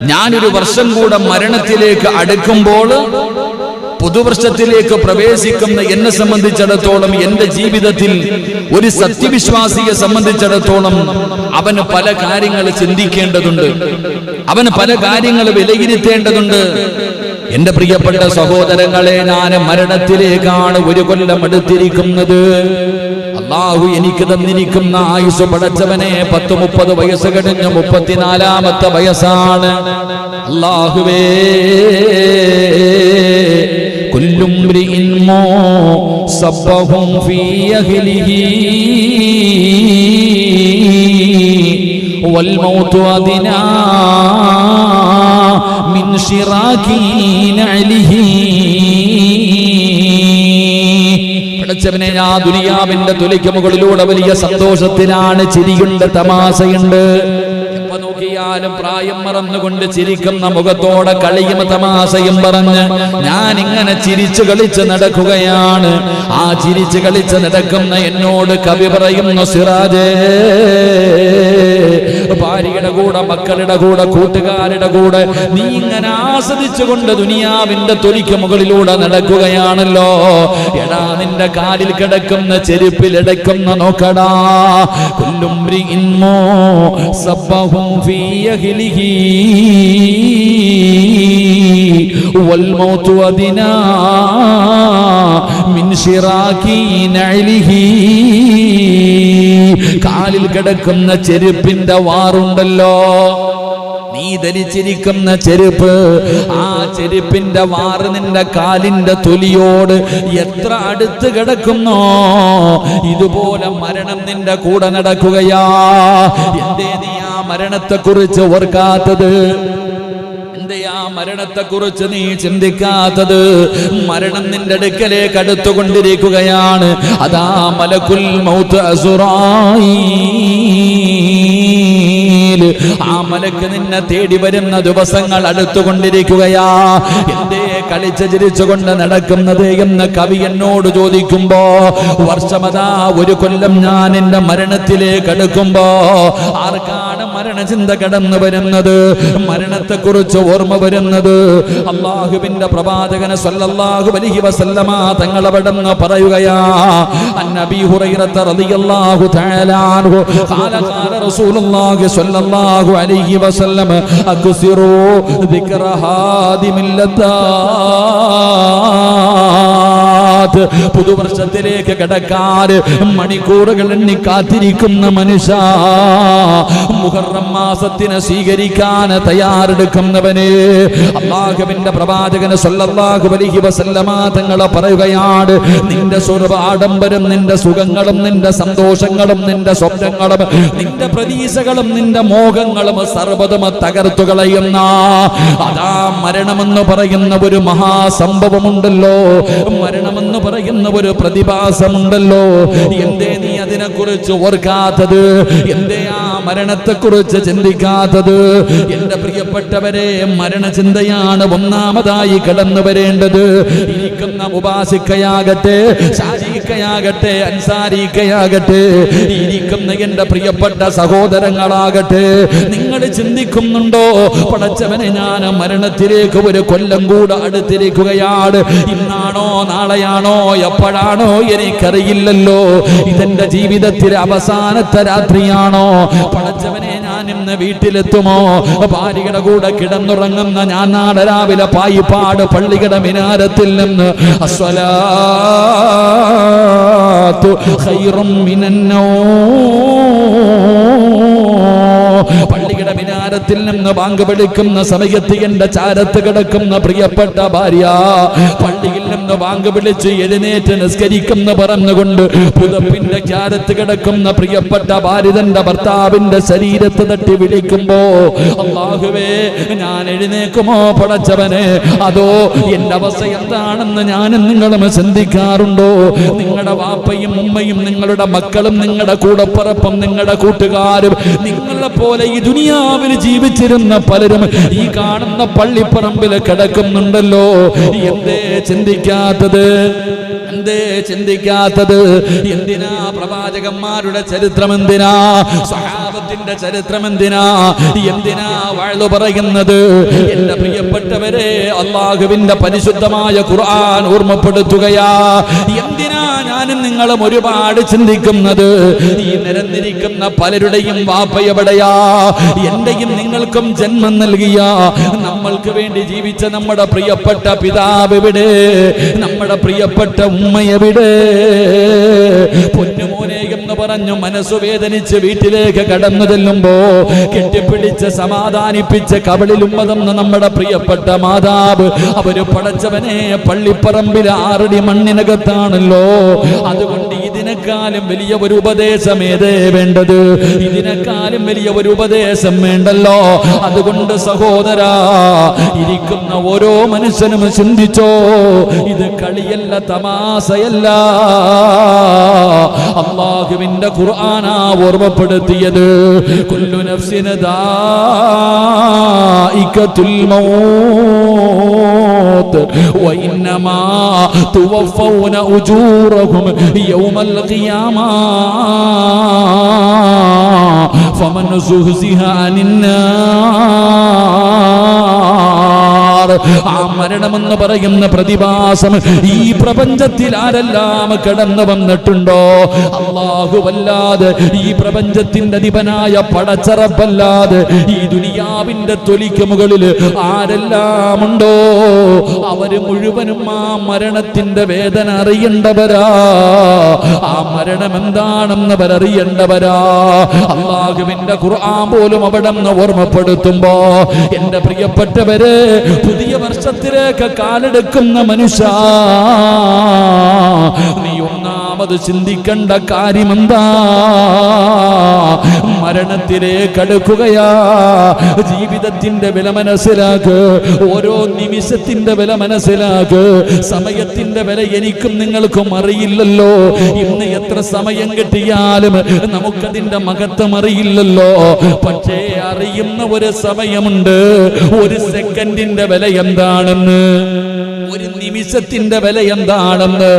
ഞാനൊരു വർഷം കൂടെ മരണത്തിലേക്ക് അടുക്കുമ്പോൾ പുതുവർഷത്തിലേക്ക് പ്രവേശിക്കുന്ന എന്നെ സംബന്ധിച്ചിടത്തോളം എന്റെ ജീവിതത്തിൽ ഒരു സത്യവിശ്വാസിയെ സംബന്ധിച്ചിടത്തോളം അവന് പല കാര്യങ്ങൾ ചിന്തിക്കേണ്ടതുണ്ട്, അവന് പല കാര്യങ്ങൾ വിലയിരുത്തേണ്ടതുണ്ട്. എന്റെ പ്രിയപ്പെട്ട സഹോദരങ്ങളെ, ഞാൻ മരണത്തിലേക്കാണ് ഒരു കൊല്ലം അടുത്തിരിക്കുന്നത്. അല്ലാഹു എനിക്ക് തന്നിരിക്കുന്ന ആയുസ് പടച്ചവനെ 10-30 വയസ്സ് കഴിഞ്ഞ് 34ാമത്തെ വയസ്സാണ്. അല്ലാഹുവേ, കുല്ലും മ്രിഇൻ മുസബ്ബഹും ഫീ അഹ്ലിഹി വൽ മൗതു അദ്നാ മിൻ ശിറാകി നഅലിഹി. പടച്ചവനെ, ആ ദുനിയാവിന്റെ തുലിക്ക് മുകളിലൂടെ വലിയ സന്തോഷത്തിലാണ്, ചിരിയുണ്ട്, തമാശയുണ്ട്. എപ്പോ നോക്കിയാലും പ്രായം മറന്നുകൊണ്ട് ചിരിക്കുന്ന മുഖത്തോടെ കളിയും തമാശയും പറഞ്ഞ് ഞാൻ ഇങ്ങനെ ചിരിച്ചു കളിച്ച് നടക്കുകയാണ്. ആ ചിരിച്ചു കളിച്ച് നടക്കുന്ന എന്നോട് കവി പറയുന്നു, സിറാജേ, ഭാര്യയുടെ കൂടെ, മക്കളുടെ കൂടെ, കൂട്ടുകാരുടെ കൂടെ നീ ഇങ്ങനെ ആസ്വദിച്ചുകൊണ്ട് ദുനിയാവിന്റെ തൊലിക്ക് മുകളിലൂടെ നടക്കുകയാണല്ലോ. എടാ, നിന്റെ കാലിൽ കിടക്കുന്ന ചെരുപ്പിൽ ഇടയ്ക്കുന്ന നോക്കടാ. കുല്ലും മ്രിഇൻ മുസബ്ബഹും ഫീ അഹ്ലിഹി വൽ മൗതു അദ്നാ മിൻ ശിറാകി നഅലിഹി. കാലിൽ കിടക്കുന്ന ചെരുപ്പിന്റെ വാറുണ്ടല്ലോ, നീ ധരിച്ചിരിക്കുന്ന ചെരുപ്പ്, ആ ചെരുപ്പിന്റെ വാറ് നിന്റെ കാലിന്റെ തൊലിയോട് എത്ര അടുത്ത് കിടക്കുന്നോ ഇതുപോലെ മരണം നിന്റെ കൂടെ നടക്കുകയാ. എന്തേ നീ ആ മരണത്തെക്കുറിച്ച് ഓർക്കാത്തത്? ആ മരണത്തെക്കുറിച്ച് നീ ചിന്തിക്കാത്തത്? മരണം നിന്റെ അടുക്കലേക്ക് അടുത്തുകൊണ്ടിരിക്കുകയാണ്. അതാ മലക്കുൽ മൗത്ത് അസ്റായീൽ, ആ മലക്ക് നിന്നെ തേടി വരുന്ന ദിവസങ്ങൾ അടുത്തുകൊണ്ടിരിക്കുകയാ. എന്തേ കളിച്ച് ചിരിച്ചുകൊണ്ട് നടക്കുന്നത് എന്ന് കവി എന്നോട് ചോദിക്കുമ്പോ, വർഷമതാ ഒരു കൊല്ലം ഞാൻ എന്റെ മരണത്തിലേക്ക് അടുക്കുമ്പോ ആർക്കാണ് മരണചിന്ത കടന്നു വരുന്നത്, മരണത്തെക്കുറിച്ച് ഓർമ്മ വരുന്നത്? അല്ലാഹുവിന്റെ പ്രവാചകൻ സല്ലല്ലാഹു അലൈഹി വസല്ലമ തങ്ങൾ അവിടുന്ന് പറയുകയാ, അന്നബി ഹുറൈറ റളിയല്ലാഹു തആല അൻഹു ഖാല ഖാല റസൂലുള്ളാഹി സല്ലല്ലാഹു അലൈഹി വസല്ലം അക്സിറൂ ദിക്റ ഹാദിമിൽ ലദ്ദാത്ത്. പുതുവർഷത്തിലേക്ക് കടക്കാൻ മണിക്കൂറുകൾ എണ്ണി കാത്തിരിക്കുന്ന മനുഷ്യ, മുഹറം മാസത്തിനെ സ്വീകരിക്കാൻ തയ്യാറെടുക്കുന്നവന് അല്ലാഹുവിന്റെ പ്രവാചകൻ സല്ലല്ലാഹു അലൈഹി വസല്ലമ തങ്ങൾ പറയുകയാണ്, നിന്റെ സ്വർഗ്ഗ ആഡംബരം, നിന്റെ സുഖങ്ങളും, നിന്റെ സന്തോഷങ്ങളും, നിന്റെ സ്വപ്നങ്ങളും, നിന്റെ പ്രതീക്ഷകളും, നിന്റെ മോഹങ്ങളും സർവ്വതും തകർത്തു കളയുന്ന അതാ മരണമെന്ന് പറയുന്ന ഒരു മഹാസംഭവമുണ്ടല്ലോ, മരണമെന്ന് പറയുന്ന ഒരു പ്രതിഭാസമുണ്ടല്ലോ. എന്തേ നീ അതിനെക്കുറിച്ച് ഓർക്കാത്തത്? എന്തേ ആ മരണത്തെക്കുറിച്ച് ചിന്തിക്കാത്തത്? എന്റെ പ്രിയപ്പെട്ടവരെ, മരണചിന്തയാണ് ഒന്നാമതായി കടന്നു വരേണ്ടത്. ഇരിക്കുന്ന മുബാസിക്കയാകട്ടെ, ഷാജിക്കയാകട്ടെ, അൻസാരിക്കയാകട്ടെ, ഇരിക്കുന്ന എന്റെ പ്രിയപ്പെട്ട സഹോദരങ്ങളാകട്ടെ, നിങ്ങൾ ചിന്തിക്കുന്നുണ്ടോ, പടച്ചവനെ, ഞാൻ മരണത്തിലേക്ക് ഒരു കൊല്ലം കൂടെ അടുത്തിരിക്കുകയാണ്. ഇന്നാണോ നാളെയാണോ എപ്പോഴാണോ എനിക്കറിയില്ലല്ലോ. ഇതെന്റെ ജീവിതത്തിലെ അവസാനത്തെ രാത്രിയാണോ? പടച്ചവനെ, ഞാൻ ഇന്ന് വീട്ടിലെത്തുമോ? ഭാര്യയുടെ കൂടെ കിടന്നുറങ്ങുന്ന ഞാൻ നാളെ രാവിലെ പായിപ്പാട് പള്ളിയുടെ മിനാരത്തിൽ നിന്ന് അസ്സലാത്തു ഖൈറും മിനന്നൗം, പള്ളിയുടെ മിനാരത്തിൽ നിന്ന് ബാങ്ക് വിളിക്കുന്ന സമയത്ത് എന്റെ ചാരത്ത് കിടക്കുന്ന പ്രിയപ്പെട്ട ഭാര്യ പള്ളിയിൽ നിന്ന് ബാങ്ക് വിളിച്ച് എഴുന്നേറ്റ് നിസ്കരിക്കുന്ന പറഞ്ഞുകൊണ്ട് പുതപ്പിന്റെ ചാരത്ത് കിടക്കുന്ന പ്രിയപ്പെട്ട ഭാര്യ തന്റെ ഭർത്താവിന്റെ ശരീരത്ത് തട്ടി വിളിക്കുമ്പോ, അല്ലാഹുവേ, ഞാൻ എഴുന്നേക്കുമോ പടച്ചവനെ? അതോ എന്റെ അവസ്ഥ എന്താണെന്ന് ഞാനും നിങ്ങളും ചിന്തിക്കാറുണ്ടോ? നിങ്ങളുടെ വാപ്പയും ഉമ്മയും, നിങ്ങളുടെ മക്കളും, നിങ്ങളുടെ കൂടപ്പറപ്പും, നിങ്ങളുടെ കൂട്ടുകാരും, നിങ്ങളെ പോലെ ഈ ദുനിയാവിൽ ജീവിച്ചിരുന്ന പലരും ഈ കാണുന്ന പള്ളിപ്പറമ്പിൽ കിടക്കുന്നുണ്ടല്ലോ. എന്തേ ചിന്തിക്കാത്തത്? എന്തേ ചിന്തിക്കാത്തത്? എന്തിനാ പ്രവാചകന്മാരുടെ ചരിത്രം? എന്തിനാ സ്വഹാബത്ത് പാട്ടിന്റെ ചരിത്രം എന്തിനാ വഅ്ള് പറയുന്നത്? എന്റെ പ്രിയപ്പെട്ടവരെ, അല്ലാഹുവിന്റെ പരിശുദ്ധമായ ഖുർആൻ ഓർമ്മപ്പെടുത്തുകയാ. എന്തിനാ ഞാനും നിങ്ങളും ഒരുപാട് ചിന്തിക്കുന്നത്? ഈ നിരന്നിരിക്കുന്ന പലരുടെയും വാപ്പ എവിടെയാ? എന്റെയും നിങ്ങൾക്കും ജന്മം നൽകിയ, നമ്മൾക്ക് വേണ്ടി ജീവിച്ച നമ്മുടെ പ്രിയപ്പെട്ട പിതാവ് എവിടെ? നമ്മുടെ പ്രിയപ്പെട്ട ഉമ്മ എവിടെ? പൊന്നുമോനെ എന്ന് പറഞ്ഞു മനസ്സു വേദനിച്ച് വീട്ടിലേക്ക് കടന്നു ചെല്ലുമ്പോ കെട്ടിപ്പിടിച്ച് സമാധാനിപ്പിച്ച് കവളിൽ ഉമ്മതെന്ന് നമ്മുടെ പ്രിയപ്പെട്ട മാതാവ്, അവര് പടച്ചവനെ പള്ളിപ്പറമ്പിൽ 6 അടി മണ്ണിനകത്താണല്ലോ. അതുകൊണ്ട് ഇതിനേക്കാളും വലിയ ഒരു ഉപദേശം ഏതേ വേണ്ടത്? ഇതിനേക്കാളും വലിയ ഒരു ഉപദേശം വേണ്ടല്ലോ. അതുകൊണ്ട് സഹോദരാ, ഇരിക്കുന്ന ഓരോ മനുഷ്യനും ചിന്തിച്ചോ, ഇത് കളിയല്ല, തമാശയല്ല. അല്ലാഹുവിന്റെ ഖുർആനാ ഓർമ്മപ്പെടുത്തിയത്. കുല്ലു നഫ്സിൻ ദാഇഖത്തുൽ മൗത്ത് വഇന്നമാ തുവഫൗന ഉജൂറഹും യൗമൽ ഖിയാമ ഫമൻ സുഹ്സിഹ അനിന്നാർ. ആ മരണമെന്ന് പറയുന്ന പ്രതിഭാസം ഈ പ്രപഞ്ചത്തിൽ ആരെല്ലാം കടന്നു വന്നിട്ടുണ്ടോ? അല്ലാഹുവല്ലാതെ, ഈ പ്രപഞ്ചത്തിന്റെ അധിപനായ പടച്ചറപ്പല്ലാതെ, ഈ ദുനിയാവിന്റെ തൊലിക്ക് മുകളിൽ ആരെല്ലാം ഉണ്ടോ അവര് മുഴുവനും ആ മരണത്തിന്റെ വേദന അറിയേണ്ടവരാ. ആ മരണം എന്താണെന്ന് അവരറിയേണ്ടവരാ. അല്ലാഹുവിന്റെ ഖുർആൻ പോലും അവിടെ നിന്ന് ഓർമ്മപ്പെടുത്തുമ്പോ, എന്റെ പ്രിയപ്പെട്ടവരെ, പുതിയ വർഷത്തിലേക്ക് കാലെടുക്കുന്ന മനുഷ്യ, നീ ഒന്നാമത് ചിന്തിക്കേണ്ട കാര്യമെന്താ? മരണത്തിലേക്ക് അടുക്കുകയാ. ജീവിതത്തിന്റെ വില മനസ്സിലാക്ക്. ഓരോ നിമിഷത്തിന്റെ വില മനസ്സിലാക്ക്. സമയത്തിന്റെ വില എനിക്കും നിങ്ങൾക്കും അറിയില്ലല്ലോ. ഇന്ന് എത്ര സമയം കിട്ടിയാലും നമുക്കതിന്റെ മഹത്വം അറിയില്ലല്ലോ. പക്ഷേ അറിയുന്ന ഒരു സമയമുണ്ട്. ഒരു സെക്കൻഡിന്റെ വില എന്താണെന്ന്, ഒരു നിമിഷത്തിന്റെ വില എന്താണെന്ന്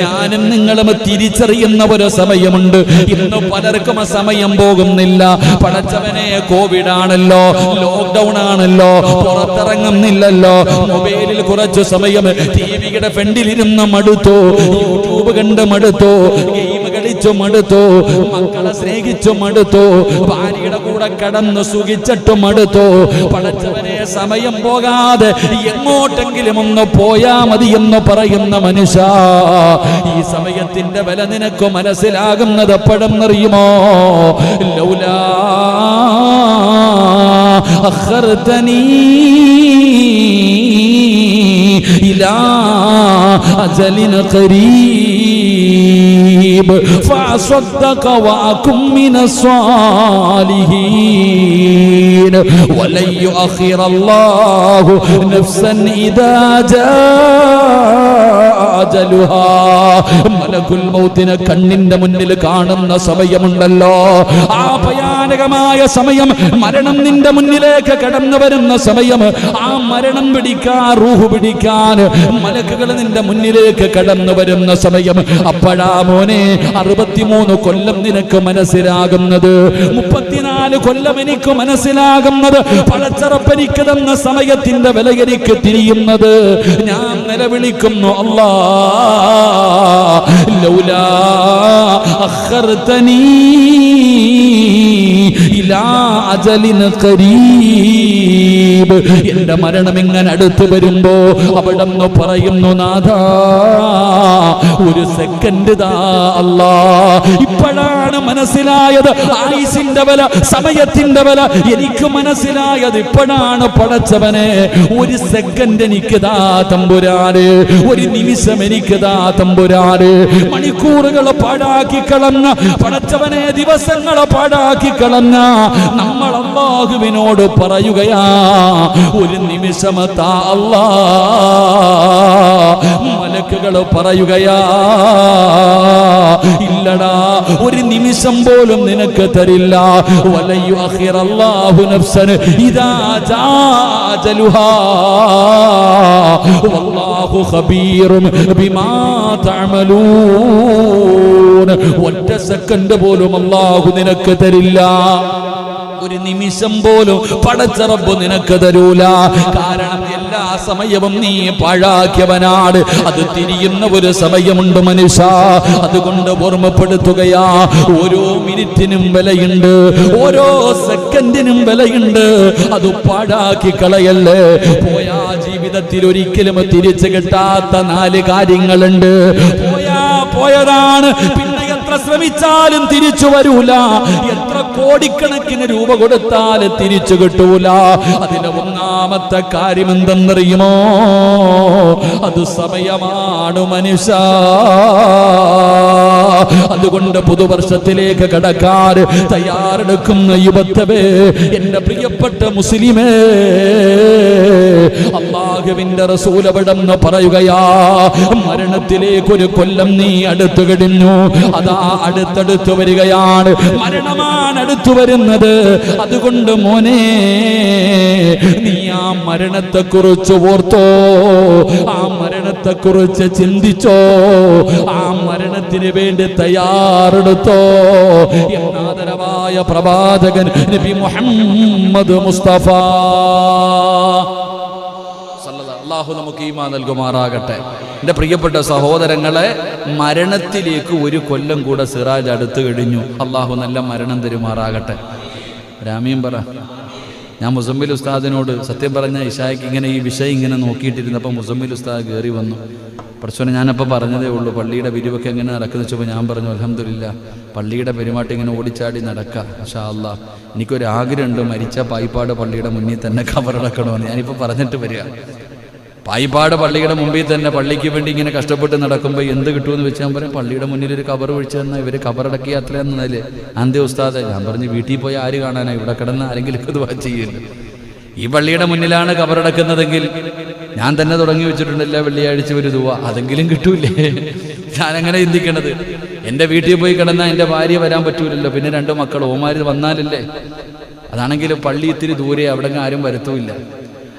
ഞാനും നിങ്ങളും തിരിച്ചറിയുന്ന ഒരു സമയമുണ്ട്. ഇന്ന് പലർക്കും ആ സമയം പോകുന്നില്ല. പടച്ചവനെ, കോവിഡ് ആണല്ലോ, ലോക്ക്ഡൌൺ ആണല്ലോ, പുറത്തിറങ്ങുന്നില്ലല്ലോ. മൊബൈലിൽ കുറച്ചു സമയം ടിവിയുടെ ഫ്രണ്ടിലിരുന്ന് മടുത്തു, യൂട്യൂബ് കണ്ട് മടുത്തു, ഗെയിം കളിച്ചു മടുത്തു, മക്കളെ സ്നേഹിച്ചു മടുത്തു, ഭാര്യയുടെ കൂടെ കടന്ന് സുഖിച്ചിട്ട് മടുത്തു. പടച്ചവനെ, സമയം പോകാതെ എങ്ങോട്ടെങ്കിലും ഒന്ന് പോയാ മതി എന്ന് പറയുന്ന മനുഷ്യ, ഈ സമയത്തിന്റെ വില നിനക്ക് മനസ്സിലാകുന്നത് എപ്പോഴെന്നറിയുമോ? ലൗലാ അഖർതനീ ഇലാ അജലിൻ ഖരീബ് ഫഅസ്വദ്ദഖ വഅകും മിനസ്സാലിഹീൻ വലൻ യുഅഖിറല്ലാഹു നഫ്സൻ ഇദാ അജലുഹാ. മലക്കുൽ മൗത്തിനെ കണ്ണിന്റെ മുന്നിൽ കാണുന്ന സമയമുണ്ടല്ലോ, ആ ഭയാനകമായ സമയം, മരണം നിന്റെ മുന്നിലേക്ക് കടന്നു വരുന്ന സമയം, ആ മരണം പിടിക്കാൻ, റൂഹ് പിടിക്കാൻ മലക്കുകൾ നിന്റെ മുന്നിലേക്ക് കടന്നു വരുന്ന സമയം. അപ്പോഴാ മോനെ 63 കൊല്ലം നിനക്ക് മനസ്സിലാകുന്നത്, 34 കൊല്ലം എനിക്ക് മനസ്സിലാകുന്നത്, പടച്ചറപ്പനിക്ക് തന്ന സമയത്തിന്റെ വില എനിക്ക് തിരിയുന്നത്. ഞാൻ നിലവിളിക്കുന്നു, അല്ലാ ലൗലാ അഖർതനീ ഇലാ അജലിൻ ഖരീബ്. എന്റെ മരണം ഇങ്ങനെ അടുത്ത് വരുമ്പോ അവിടെന്ന് പറയുന്നു, നാഥാ ഒരു സെക്കൻഡ് താ അല്ലാ. ഇപ്പോഴാണ് മനസ്സിലായത് ആയുസിന്റെ വില, സമയത്തിന്റെ വില എനിക്ക് മനസ്സിലായത് ഇപ്പോഴാണ്. പടച്ചവനെ, ഒരു സെക്കൻഡ് എനിക്ക് താ തമ്പുരാന്, ഒരു നിമിഷം എനിക്ക് താ തമ്പുരാന്. മണിക്കൂറുകൾ പാഴാക്കി കളഞ്ഞ പടച്ചവനെ, ദിവസങ്ങൾ പാഴാക്കി കളഞ്ഞ നമ്മൾ അല്ലാഹുവിനോട് പറയുകയാ, ഒരു നിമിഷം താ അല്ലാ. മലക്കുകൾ പറയുകയാ, ഇല്ലടാ, ഒരു നിമിഷം പോലും നിനക്ക് തരില്ല. വലൻ യുഅഖിറല്ലാഹു നഫ്സൻ ഇദാ ജാ അജലുഹാ വല്ലാഹു ഖബീറുൻ ബിമാ തഅമലൂൻ. ഒറ്റ സെക്കൻഡ് പോലും അല്ലാഹു നിനക്ക് തരില്ല. ഒരു നിമിഷം പോലും പടച്ച റബ്ബ് നിനക്ക് തരൂല. കാരണം എല്ലാ സമയവും നീ പാഴാക്കിയവനാണ്. അത് തിരിയുന്ന ഒരു സമയമുണ്ട് മനുഷ്യ. അതുകൊണ്ട് ഓർമ്മപ്പെടുത്തുകയാ, ഓരോ മിനിറ്റിനും വിലയുണ്ട്, ഓരോ സെക്കൻഡിനും വിലയുണ്ട്. അത് പാഴാക്കി കളയല്ലേ. പോയാ ജീവിതത്തിൽ ഒരിക്കലും തിരിച്ചു കിട്ടാത്ത 4 കാര്യങ്ങളുണ്ട്. പോയതാണ്, പിന്നെ എത്ര ശ്രമിച്ചാലും തിരിച്ചു വരൂല. എത്ര കോടിക്കണക്കിന് രൂപ കൊടുത്താൽ തിരിച്ചു കിട്ടൂല. അതിന് ഒന്നാമത്തെ കാര്യം എന്തെന്നറിയുമോ? അത് സമയമാണ് മനുഷ്യ. അതുകൊണ്ട് പുതുവർഷത്തിലേക്ക് കടക്കാൻ തയ്യാറെടുക്കുന്ന യുവത്വമേ, എന്റെ പ്രിയപ്പെട്ട മുസ്ലിമേ, അല്ലാഹുവിന്റെ റസൂൽ അവിടെന്ന് പറയുകയാ, മരണത്തിലേക്ക് ഒരു കൊല്ലം നീ അടുത്തു കഴിഞ്ഞു. അതാ അടുത്തടുത്ത് വരികയാണ്, മരണമാണ് അടുത്തു വരുന്നത്. അതുകൊണ്ട് മോനെ, നീ ആ മരണത്തെക്കുറിച്ച് ഓർത്തോ, ആ മരണത്തെക്കുറിച്ച് ചിന്തിച്ചോ, ആ മരണത്തിന് വേണ്ടി തയ്യാറെടുത്തോ. എന്നാദരവായ പ്രവാചകൻ നബി മുഹമ്മദ് മുസ്തഫ അല്ലാഹു നമുക്ക് ഈമാൻ നൽകുമാറാകട്ടെ. എൻ്റെ പ്രിയപ്പെട്ട സഹോദരങ്ങളെ, മരണത്തിലേക്ക് ഒരു കൊല്ലം കൂടെ സിറാജ് അടുത്ത് കഴിഞ്ഞു. അല്ലാഹു നല്ല മരണം തരുമാറാകട്ടെ. രാമീൻ പറ. ഞാൻ മുസമ്മിൽ ഉസ്താദിനോട് സത്യം പറഞ്ഞ ഇശായ്ക്ക് ഇങ്ങനെ ഈ വിഷയം ഇങ്ങനെ നോക്കിയിട്ടിരുന്നപ്പോൾ മുസമ്മിൽ ഉസ്താദ് കയറി വന്നു. പഠിച്ചോനെ, ഞാനപ്പോൾ പറഞ്ഞതേ ഉള്ളൂ പള്ളിയുടെ പിരിവൊക്കെ എങ്ങനെ നടക്കുന്ന വെച്ചപ്പോൾ ഞാൻ പറഞ്ഞു, അൽഹംദുലില്ലാ പള്ളിയുടെ പെരുമാറ്റം ഇങ്ങനെ ഓടിച്ചാടി നടക്കുക. മാഷാ അല്ലാ, എനിക്കൊരാഗ്രഹമുണ്ട്, മരിച്ച പായിപ്പാട് പള്ളിയുടെ മുന്നിൽ തന്നെ കബറടക്കണമെന്ന്. ഞാനിപ്പോൾ പറഞ്ഞിട്ട് വരിക. പായിപ്പാട് പള്ളിയുടെ മുമ്പിൽ തന്നെ പള്ളിക്ക് വേണ്ടി ഇങ്ങനെ കഷ്ടപ്പെട്ട് നടക്കുമ്പോൾ എന്ത് കിട്ടുമെന്ന് വെച്ച് ഞാൻ പറയും, പള്ളിയുടെ മുന്നിൽ ഒരു കബർ ഒഴിച്ചു തന്നാൽ ഇവർ കബറടക്കി അത്രയെന്നല്ലേ അന്ത്യ ഉസ്താദ്. ഞാൻ പറഞ്ഞു, വീട്ടിൽ പോയി ആര് കാണാനാണ്, ഇവിടെ കിടന്ന് ആരെങ്കിലും ഇത് ചെയ്യില്ല. ഈ പള്ളിയുടെ മുന്നിലാണ് കബറടക്കുന്നതെങ്കിൽ ഞാൻ തന്നെ തുടങ്ങി വെച്ചിട്ടുണ്ടല്ല വെള്ളിയാഴ്ച ഒരു ദുആ, അതെങ്കിലും കിട്ടൂലേ. ഞാനങ്ങനെ ചിന്തിക്കണത്. എൻ്റെ വീട്ടിൽ പോയി കിടന്നാൽ എൻ്റെ ഭാര്യ വരാൻ പറ്റൂലല്ലോ, പിന്നെ 2 മക്കൾ ഓമാര് വന്നാലല്ലേ. അതാണെങ്കിൽ പള്ളി ഇത്തിരി ദൂരെ, അവിടെ ആരും വരത്തുമില്ല.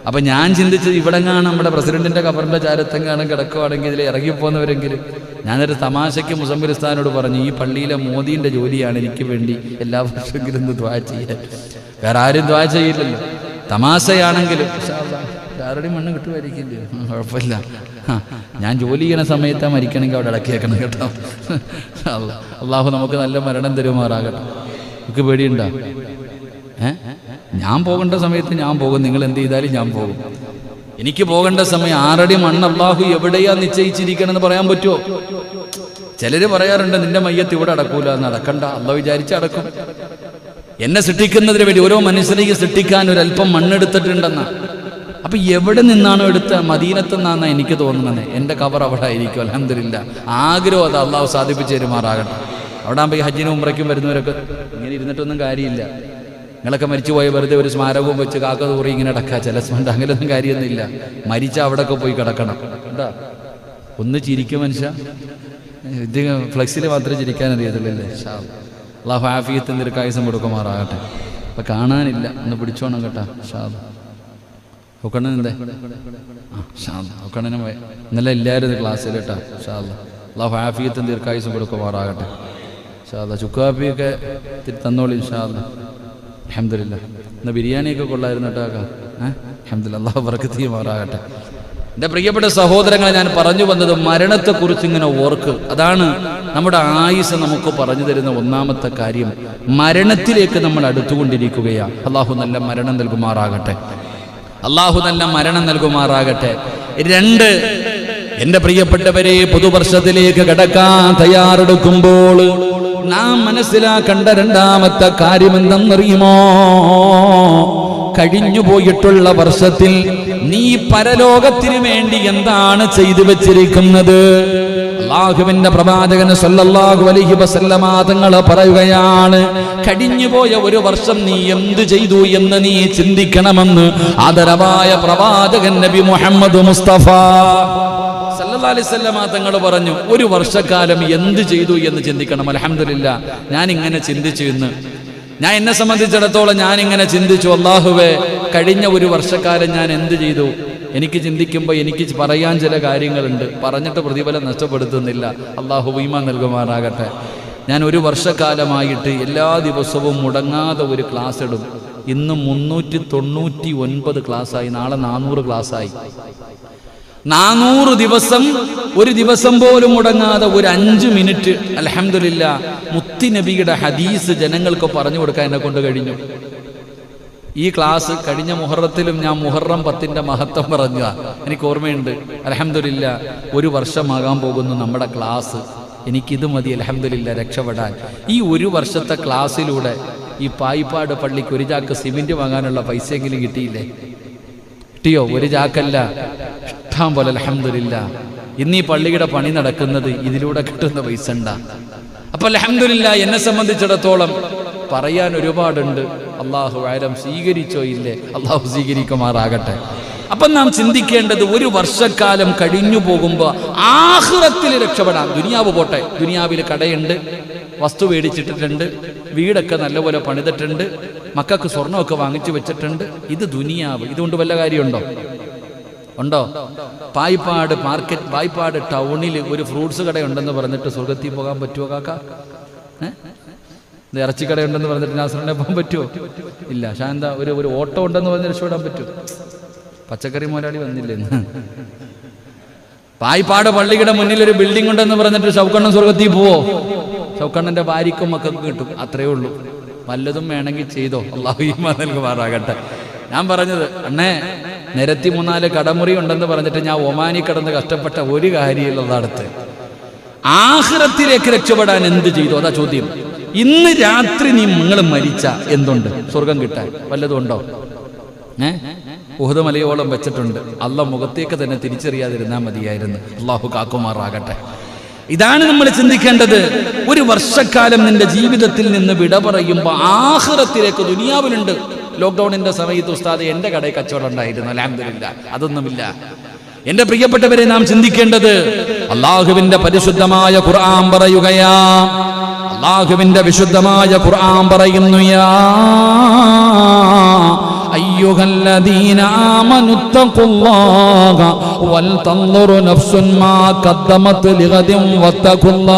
അപ്പം ഞാൻ ചിന്തിച്ചത്, ഇവിടെങ്ങാണ് നമ്മുടെ പ്രസിഡന്റിൻ്റെ കബറിൻ്റെ ചാരത്തെങ്ങാണ് കിടക്കുവാണെങ്കിൽ ഇതിൽ ഇറങ്ങിപ്പോകുന്നവരെങ്കിലും. ഞാനൊരു തമാശയ്ക്ക് മുസമ്മിൽ ഉസ്താദിനോട് പറഞ്ഞു, ഈ പള്ളിയിലെ മോദീൻ്റെ ജോലിയാണ് എനിക്ക് വേണ്ടി എല്ലാ വർഷമെങ്കിലും ഒന്ന് ദ്വാ ചെയ്യാൻ. വേറെ ആരും ദ്വാ ചെയ്യില്ലല്ലോ. തമാശയാണെങ്കിലും ആരുടെയും മണ്ണ് കിട്ടുമായിരിക്കില്ലേ, കുഴപ്പമില്ല. ഞാൻ ജോലി ചെയ്യണ സമയത്ത് മരിക്കണമെങ്കിൽ അവിടെ ഇടക്കിയേക്കണം കേട്ടോ. അള്ളാഹു നമുക്ക് നല്ല മരണം തരുമാറാകട്ടെ. നമുക്ക് പേടിയുണ്ടോ? ഞാൻ പോകേണ്ട സമയത്ത് ഞാൻ പോകും, നിങ്ങൾ എന്ത് ചെയ്താലും ഞാൻ പോകും. എനിക്ക് പോകേണ്ട സമയം 6 അടി മണ്ണ് അള്ളാഹു എവിടെയാ നിശ്ചയിച്ചിരിക്കണമെന്ന് പറയാൻ പറ്റുമോ? ചിലര് പറയാറുണ്ട്, നിന്റെ മയ്യത്ത് ഇവിടെ അടക്കൂല. എന്ന് അടക്കണ്ട, അള്ളാഹു വിചാരിച്ച് അടക്കും. എന്നെ സൃഷ്ടിക്കുന്നതിന് വേണ്ടി ഓരോ മനുഷ്യനെയും സൃഷ്ടിക്കാൻ ഒരല്പം മണ്ണെടുത്തിട്ടുണ്ടെന്ന. അപ്പൊ എവിടെ നിന്നാണോ എടുത്ത, മദീനത്ത് നിന്നാണ് എനിക്ക് തോന്നുന്നത്. എൻ്റെ കബർ അവിടെ ആയിരിക്കും. അൽഹംദുലില്ലാ, ആഗ്രഹം അത് അള്ളാഹു സാധിപ്പിച്ചു തരുമാറാകട്ടെ. അവിടെ ആകുമ്പോൾ ഈ ഹജ്ജിനും ഉംറയ്ക്കും വരുന്നവരൊക്കെ ഇങ്ങനെ ഇരുന്നിട്ടൊന്നും കാര്യമില്ല. നിങ്ങളൊക്കെ മരിച്ചുപോയ വെറുതെ ഒരു സ്മാരകവും വെച്ച് കാക്ക തൂറി ഇങ്ങനെ അടക്കുക. ചില സ്മണ്ട് അങ്ങനെയൊന്നും കാര്യമൊന്നുമില്ല. മരിച്ച അവിടെയൊക്കെ പോയി കിടക്കണം. എന്താ ഒന്ന് ചിരിക്കും മനുഷ്യ. ഇത് ഫ്ലെക്സിൽ മാത്രമേ ചിരിക്കാൻ അറിയത്തില്ലല്ലേ. അള്ളാഹു ആഫിയത്തും ദീർഘായുസ്സും കൊടുക്കുമാറാകട്ടെ. അപ്പം കാണാനില്ല, ഒന്ന് പിടിച്ചോണം കേട്ടാ. ഹുക്കണ്ണനെ ഹുക്കണ്ണനും ഇന്നലെ എല്ലാവരും ക്ലാസ്സിൽ കേട്ടാ. അള്ളാഹു ആഫിയത്തും ദീർഘായുസ്സും കൊടുക്കുമാറാകട്ടെ. ചുക്കാപ്പിയൊക്കെ തന്നോളി ഇൻഷാ അല്ലാ. അൽഹംദുലില്ലാ. ഇന്ന് ബിരിയാണിയൊക്കെ കൊള്ളായിരുന്നു കേട്ടോ. അൽഹംദുലില്ലാ, അള്ളാഹു ബറക്കത്ത് ചെയ്യുമാറാകട്ടെ. എൻ്റെ പ്രിയപ്പെട്ട സഹോദരങ്ങളെ, ഞാൻ പറഞ്ഞു വന്നത് മരണത്തെക്കുറിച്ച് ഇങ്ങനെ ഓർക്ക്. അതാണ് നമ്മുടെ ആയുസ് നമുക്ക് പറഞ്ഞു തരുന്ന ഒന്നാമത്തെ കാര്യം. മരണത്തിലേക്ക് നമ്മൾ അടുത്തുകൊണ്ടിരിക്കുകയാണ്. അള്ളാഹു നല്ല മരണം നൽകുമാറാകട്ടെ. അള്ളാഹു നല്ല മരണം നൽകുമാറാകട്ടെ. 2, എൻ്റെ പ്രിയപ്പെട്ടവരെ, പുതുവർഷത്തിലേക്ക് കടക്കാൻ തയ്യാറെടുക്കുമ്പോൾ നാം മനസ്സിലാക്കേണ്ട 2ാമത്തെ കാര്യം എന്തെന്നറിയുമോ? കഴിഞ്ഞുപോയിട്ടുള്ള വർഷത്തിൽ നീ പരലോകത്തിന് വേണ്ടി എന്താണ് ചെയ്തു വെച്ചിരിക്കുന്നത്? അല്ലാഹുവിന്റെ പ്രവാചകൻ സല്ലല്ലാഹു അലൈഹി വസല്ലമ തങ്ങൾ പറയുകയാണ്, കഴിഞ്ഞുപോയ ഒരു വർഷം നീ എന്ത് ചെയ്തു എന്ന് നീ ചിന്തിക്കണമെന്ന് ആദരവായ പ്രവാചകൻ നബി മുഹമ്മദ് മുസ്തഫ സല്ലല്ലാഹു അലൈഹി വസല്ലമ തങ്ങൾ പറഞ്ഞു, ഒരു വർഷക്കാലം എന്ത് ചെയ്തു എന്ന് ചിന്തിക്കണം. അൽഹംദുലില്ലാ, ഞാൻ ഇങ്ങനെ ചിന്തിച്ചു. ഇന്ന് ഞാൻ എന്നെ സംബന്ധിച്ചിടത്തോളം ഞാനിങ്ങനെ ചിന്തിച്ചു, അല്ലാഹുവേ കഴിഞ്ഞ ഒരു വർഷക്കാലം ഞാൻ എന്ത് ചെയ്തു? എനിക്ക് ചിന്തിക്കുമ്പോൾ എനിക്ക് പറയാൻ ചില കാര്യങ്ങളുണ്ട്, പറഞ്ഞിട്ട് പ്രതിഫലം നഷ്ടപ്പെടുത്തുന്നില്ല. അല്ലാഹു ഈമാൻ നൽകുമാറാകട്ടെ. ഞാൻ ഒരു വർഷക്കാലമായിട്ട് എല്ലാ ദിവസവും മുടങ്ങാതെ ഒരു ക്ലാസ് ഇടും. ഇന്ന് 399 ക്ലാസ്സായി, നാളെ 400 ക്ലാസ്സായി. 400 ദിവസം, ഒരു ദിവസം പോലും മുടങ്ങാതെ ഒരു 5 മിനിറ്റ് അൽഹംദുലില്ലാ മുത്തുനബിയുടെ ഹദീസ് ജനങ്ങൾക്ക് പറഞ്ഞു കൊടുക്കാൻ എന്നെ കൊണ്ട് കഴിഞ്ഞു. ഈ ക്ലാസ് കഴിഞ്ഞ മുഹറത്തിലും ഞാൻ മുഹറം 10ന്റെ മഹത്വം പറഞ്ഞു. എനിക്ക് ഓർമ്മയുണ്ട്. അൽഹംദുലില്ലാ 1 വർഷമാകാൻ പോകുന്നു നമ്മുടെ ക്ലാസ്. എനിക്കിത് മതി അൽഹംദുലില്ലാ രക്ഷപ്പെടാൻ. ഈ 1 വർഷത്തെ ക്ലാസ്സിലൂടെ ഈ പായിപ്പാട് പള്ളിക്ക് 1 ചാക്ക് സിമെന്റ് വാങ്ങാനുള്ള പൈസയെങ്കിലും കിട്ടിയില്ലേ? കിട്ടിയോ? 1 ചാക്കല്ല, ഇഷ്ടം പോലെ അൽഹംദുലില്ലാ. ഇന്ന് ഈ പള്ളിയുടെ പണി നടക്കുന്നത് ഇതിലൂടെ കിട്ടുന്ന പൈസ ഉണ്ടാ. അപ്പൊ അൽഹംദുലില്ലാ എന്നെ സംബന്ധിച്ചിടത്തോളം പറയാൻ ഒരുപാടുണ്ട്. അള്ളാഹു ആരം സ്വീകരിച്ചോ ഇല്ലേ? അള്ളാഹു സ്വീകരിക്കുമാറാകട്ടെ. അപ്പം നാം ചിന്തിക്കേണ്ടത് 1 വർഷക്കാലം കഴിഞ്ഞു പോകുമ്പോൾ ആഖിറത്തിൽ രക്ഷപ്പെടാം. ദുനിയാവ് പോട്ടെ, ദുനിയാവിൽ കടയുണ്ട്, വസ്തു മേടിച്ചിട്ടിട്ടുണ്ട്, വീടൊക്കെ നല്ലപോലെ പണിതിട്ടുണ്ട്, മക്കൾക്ക് സ്വർണ്ണമൊക്കെ വാങ്ങിച്ചു വെച്ചിട്ടുണ്ട്. ഇത് ദുനിയാവ്. ഇതുകൊണ്ട് വല്ല കാര്യമുണ്ടോ? ഉണ്ടോ? പായിപ്പാട് മാർക്കറ്റ്, പായിപ്പാട് ടൗണിൽ ഒരു ഫ്രൂട്ട്സ് കടയുണ്ടെന്ന് പറഞ്ഞിട്ട് സ്വർഗത്തിൽ പോകാൻ പറ്റുമോ കാക്ക? ഇറച്ചിക്കടയുണ്ടെന്ന് പറഞ്ഞിട്ട് നാസറിനെ പോകാൻ പറ്റുമോ? ഇല്ല. ശാന്ത ഒരു ഓട്ടോ ഉണ്ടെന്ന് പറഞ്ഞ് രക്ഷപ്പെടാൻ പറ്റുമോ? പച്ചക്കറി മുതലാളി വന്നില്ലെന്ന്. പായിപ്പാട് പള്ളിയുടെ മുന്നിൽ ഒരു ബിൽഡിംഗ് ഉണ്ടെന്ന് പറഞ്ഞിട്ട് ഷൗക്കണ്ണൻ സ്വർഗത്തിൽ പോവോ? ഷൗക്കണ്ണന്റെ ഭാര്യക്കും മക്കൾക്ക് കിട്ടും, അത്രേ ഉള്ളൂ. വല്ലതും വേണമെങ്കിൽ ചെയ്തോ, അള്ളാഹു ഈമാൻ നൽകുമാറാകട്ടെ. ഞാൻ പറഞ്ഞത് അണ്ണേ, നിരത്തി 3-4 കടമുറി ഉണ്ടെന്ന് പറഞ്ഞിട്ട് ഞാൻ ഒമാനി കിടന്ന് കഷ്ടപ്പെട്ട ഒരു കാര്യമുള്ളത് അടുത്ത്. ആഖിറത്തിലേക്ക് രക്ഷപ്പെടാൻ എന്ത് ചെയ്തു? അതാ ചോദ്യം. ഇന്ന് രാത്രി നിങ്ങൾ മരിച്ച എന്തുണ്ട് സ്വർഗം കിട്ടാൻ? വല്ലതും ഉണ്ടോ? ഉഹദ് മലയോളം വെച്ചിട്ടുണ്ട്. അള്ളാഹ് മുഖത്തേക്ക് തന്നെ തിരിച്ചറിയാതിരുന്നാൽ മതിയായിരുന്നു. അള്ളാഹു കാക്കുമാറാകട്ടെ. ഇതാണ് നമ്മൾ ചിന്തിക്കേണ്ടത്. 1 വർഷക്കാലം നിന്റെ ജീവിതത്തിൽ നിന്ന് വിട പറയുമ്പോൾ ആഖിറത്തിലേക്ക്, ദുനിയാവിലുണ്ട്. ലോക്ക്ഡൌണിന്റെ സമയത്ത് ഉസ്താദ് എൻ്റെ കടയിൽ കച്ചവടം ഉണ്ടായിരുന്നു, അൽഹംദുലില്ലാ. അതൊന്നുമില്ല. എന്റെ പ്രിയപ്പെട്ടവരെ, നാം ചിന്തിക്കേണ്ടത് അള്ളാഹുവിന്റെ പരിശുദ്ധമായ ഖുർആൻ പറയുകയാ. അള്ളാഹുവിന്റെ വിശുദ്ധമായ ഖുർആൻ പറയുന്നു, യാ അയ്യുഹല്ലദീന ആമനുത്തഖുല്ലാഹ വൽ തൻദുറു നഫ്സുൻ മാ ഖദ്ദമത് ലിഗദിൻ വത്തഖുല്ലാഹ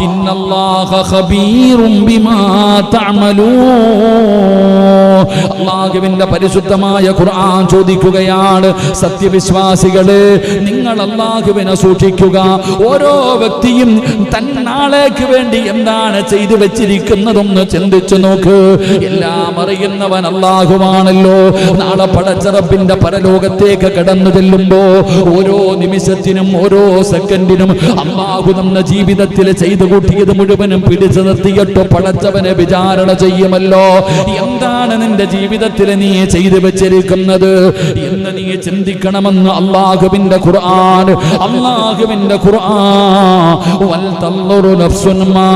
ഇന്നല്ലാഹ ഖബീറും ബിമാ തഅമലൂൻ. അല്ലാഹുവിന്റെ പരിശുദ്ധമായ ഖുർആൻ ചോദിക്കുകയാണ്, സത്യവിശ്വാസികളെ, നിങ്ങൾ അല്ലാഹുവിനെ സൂക്ഷിക്കുക. ഓരോ വ്യക്തിയും തന്നാളേക്ക് വേണ്ടി എന്താണ് ചെയ്തു വെച്ചിരിക്കുന്നതെന്ന് ചിന്തിച്ചു നോക്ക്. എല്ലാം അറിയുന്നവൻ അല്ലാഹുവാണല്ലോ. നാളെ പടച്ച റബ്ബിന്റെ പരലോകത്തേക്ക് കടന്നു ചെല്ലുമ്പോ ഓരോ നിമിഷത്തിനും ഓരോ സെക്കൻഡിനും അല്ലാഹു നമ്മുടെ ജീവിതത്തിൽ ചെയ്തു കൂട്ടിയത് മുഴുവനും പിടിച്ചു നിർത്തിയിട്ട് പടച്ചവനെ വിചാരണ ചെയ്യുമല്ലോ. എന്താണ് നിന്റെ ജീവിതത്തിൽ നീ ചെയ്തു വെച്ചിരിക്കുന്നത് എന്ന് നീ ചിന്തിക്കണമെന്ന് അല്ലാഹുവിന്റെ ഖുർആൻ, അല്ലാഹുവിന്റെ ഖുർആൻ. വൽ തൻദുറു നഫ്സുൻ മാ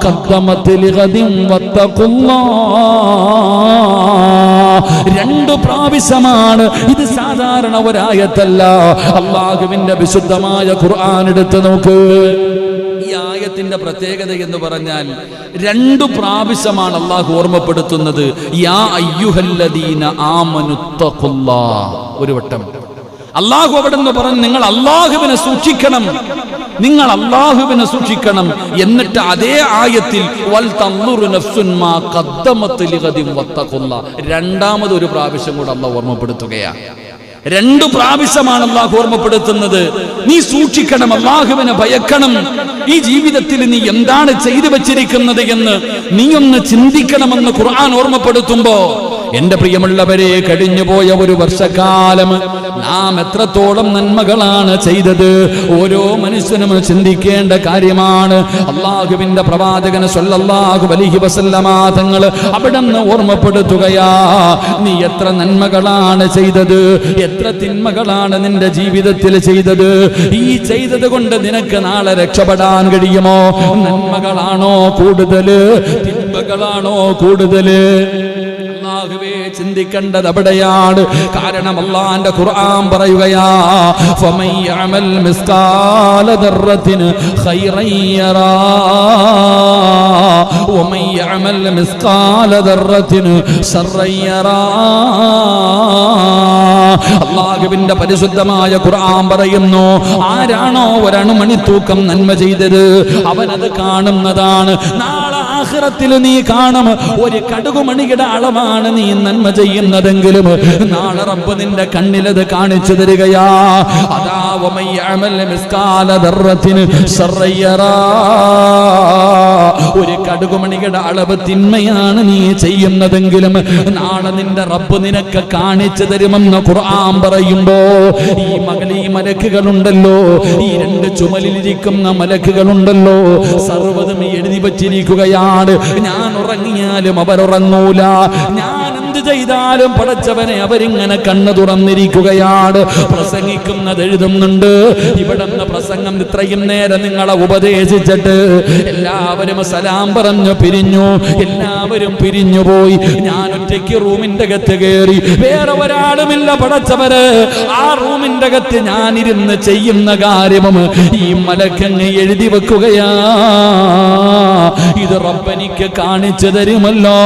ഖദ്ദമത് ലിഗദിൻ വത്തഖുല്ലാഹ്. 2 പ്രാവശ്യമാണ് ഇത്. സാധാരണ ഒരായത്തല്ല. അല്ലാഹുവിന്റെ വിശുദ്ധമായ ഖുർആൻ എടുത്തു നോക്ക്. ഈ ആയത്തിന്റെ പ്രത്യേകത എന്ന് പറഞ്ഞാൽ 2 പ്രാവശ്യമാണ് അല്ലാഹു ഓർമ്മപ്പെടുത്തുന്നത്. യാ അയ്യുഹല്ലദീന ആമനുത്തഖുല്ലാഹ്. ഒരു വട്ടം അല്ലാഹു അവിടെ നിന്ന് പറഞ്ഞു, നിങ്ങൾ അല്ലാഹുവിനെ സൂക്ഷിക്കണം, നിങ്ങൾ അല്ലാഹുവിനെ സൂക്ഷിക്കണം. എന്നിട്ട് അതേ ആയത്തിൽ വൽ തൻദുറു നഫ്സുൻ മാ ഖദ്ദമത് ലിഗദിൻ വത്തഖുല്ലാഹ് 2ാമതൊരു പ്രാവശ്യം കൂടെ അല്ലാഹു ഓർമ്മപ്പെടുത്തുകയാണ്. 2 പ്രാവശ്യമാണ് അല്ലാഹു ഓർമ്മപ്പെടുത്തുന്നത്. നീ സൂക്ഷിക്കണം, അല്ലാഹുവിനെ ഭയക്കണം. ഈ ജീവിതത്തിൽ നീ എന്താണ് ചെയ്തു വെച്ചിരിക്കുന്നത് എന്ന് നീ ഒന്ന് ചിന്തിക്കണമെന്ന് ഖുർആൻ ഓർമ്മപ്പെടുത്തുമ്പോ, എന്റെ പ്രിയമുള്ളവരെ, കഴിഞ്ഞുപോയ 1 വർഷക്കാലം നാം എത്രത്തോളം നന്മകളാണ് ചെയ്തത് ഓരോ മനുഷ്യനും ചിന്തിക്കേണ്ട കാര്യമാണ്. അല്ലാഹുവിന്റെ പ്രവാചകൻ സ്വല്ലല്ലാഹു അലൈഹി വസല്ലമ തങ്ങൾ അവിടുന്ന് ഓർമ്മപ്പെടുത്തുകയാ, നീ എത്ര നന്മകളാണ് ചെയ്തത്, എത്ര തിന്മകളാണ് നിന്റെ ജീവിതത്തിൽ ചെയ്തത്. ഈ ചെയ്തത് കൊണ്ട് നിനക്ക് നാളെ രക്ഷപ്പെടാൻ കഴിയുമോ? നന്മകളാണോ കൂടുതല്, തിന്മകളാണോ കൂടുതല്? അല്ലാഹുവേ, ചിന്തിക്കേണ്ടത് അവിടെയാണ്. കാരണം അല്ലാഹുവിന്റെ ഖുർആൻ പറയുകയാ, ഫമൻ യഅമൽ മിസ്കാല ദർറത്തിൻ ഖൈറൻ യറാ വമൻ യഅമൽ മിസ്കാല ദർറത്തിൻ ശർറൻ യറാ. അല്ലാഹുവിന്റെ പരിശുദ്ധമായ ഖുർആൻ പറയുന്നു, ആരാണോ ഒരണുമണിത്തൂക്കം നന്മ ചെയ്തത് അവനത് കാണുന്നതാണ്. നാളെ ആഖിറത്തിൽ നീ കാണും, ഒരു കടുകുമണിയുടെ അളവാണ് നീ നന്മ ചെയ്യുന്നതെങ്കിലും നാളെ റബ്ബ് നിന്റെ കണ്ണിലത് കാണിച്ചു തരികയാ. അതാ വമൻ യഅമൽ മിസ്കാല ദർറത്തിൻ ശർറൻ യറാ, ഒരു കടുകുമണിയുടെ അളവ് തിന്മയാണ് നീ ചെയ്യുന്നതെങ്കിലും നാളെ നിന്റെ റബ്ബ് നിനക്ക് കാണിച്ചു തരുമെന്ന് ഖുർആൻ പറയുമ്പോ, ഈ മലക്കുകളുണ്ടല്ലോ, ഈ രണ്ട് ചുമലിലിരിക്കുന്ന മലക്കുകളുണ്ടല്ലോ, സർവ്വതും എഴുതി വച്ചിരിക്കുകയാണ്. ഞാൻ ഉറങ്ങിയാലും അവരുറങ്ങൂല, ഞാൻ എന്ത് ചെയ്താലും പടച്ചവനെ അവരിങ്ങനെ കണ്ണു തുറന്നിരിക്കുകയാണ്. പ്രസംഗിക്കുന്നത് എഴുതുന്നുണ്ട്. ഇവിടുന്ന് പ്രസംഗം ഇത്രയും നേരം നിങ്ങളെ ഉപദേശിച്ചിട്ട് എല്ലാവരും സലാം പറഞ്ഞു പിരിഞ്ഞു, എല്ലാവരും പിരിഞ്ഞുപോയി. ഞാൻ ഒറ്റയ്ക്ക് റൂമിന്റെ അകത്ത് കയറി, വേറെ ഒരാളുമില്ല പടച്ചവര്. ആ റൂമിന്റെ അകത്ത് ഞാനിരുന്ന് ചെയ്യുന്ന കാര്യവും ഈ മലക്കങ്ങ് എഴുതി വെക്കുകയാ. ഇത് റബ്ബ് എനിക്ക് കാണിച്ചു തരുമല്ലോ.